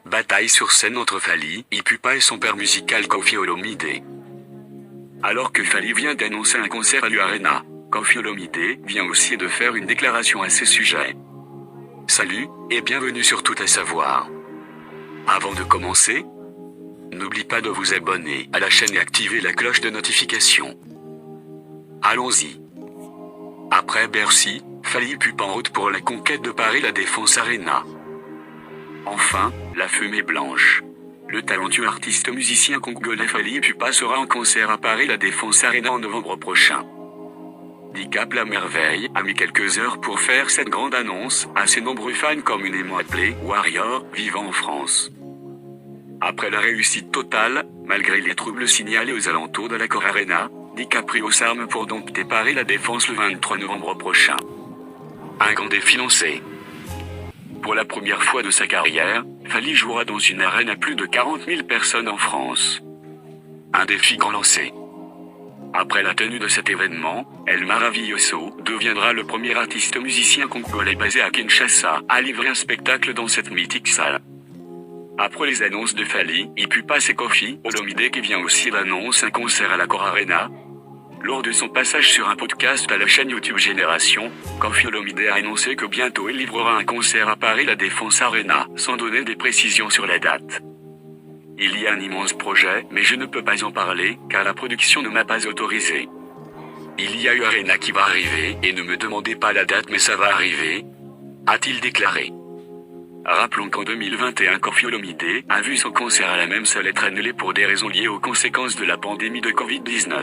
Bataille sur scène entre Fally Ipupa et son père musical Koffi Olomide. Alors que Fally vient d'annoncer un concert à l'Arena, Koffi Olomide vient aussi de faire une déclaration à ce sujet. Salut, et bienvenue sur Tout à savoir. Avant de commencer, n'oublie pas de vous abonner à la chaîne et activer la cloche de notification. Allons-y. Après Bercy, Fally Ipupa en route pour la conquête de Paris La Défense Arena. Enfin, la fumée blanche. Le talentueux artiste musicien congolais Fally Ipupa sera en concert à Paris La Défense Arena en novembre prochain. Dicap La Merveille a mis quelques heures pour faire cette grande annonce à ses nombreux fans communément appelés Warriors vivant en France. Après la réussite totale, malgré les troubles signalés aux alentours de l'Accor Arena, DiCaprio s'arme pour dompter Paris La Défense le 23 novembre prochain. Un grand défi lancé. Pour la première fois de sa carrière, Fally jouera dans une arène à plus de 40 000 personnes en France. Un défi grand lancé. Après la tenue de cet événement, El Maravilloso deviendra le premier artiste musicien congolais basé à Kinshasa à livrer un spectacle dans cette mythique salle. Après les annonces de Fally Ipupa, c'est Koffi Olomide qui vient aussi d'annoncer un concert à l'Accor Arena. Lors de son passage sur un podcast à la chaîne YouTube Génération, Koffi Olomide a annoncé que bientôt il livrera un concert à Paris La Défense Arena, sans donner des précisions sur la date. Il y a un immense projet, mais je ne peux pas en parler, car la production ne m'a pas autorisé. Il y a eu Arena qui va arriver, et ne me demandez pas la date mais ça va arriver, a-t-il déclaré. Rappelons qu'en 2021 Koffi Olomide a vu son concert à la même salle être annulé pour des raisons liées aux conséquences de la pandémie de Covid-19.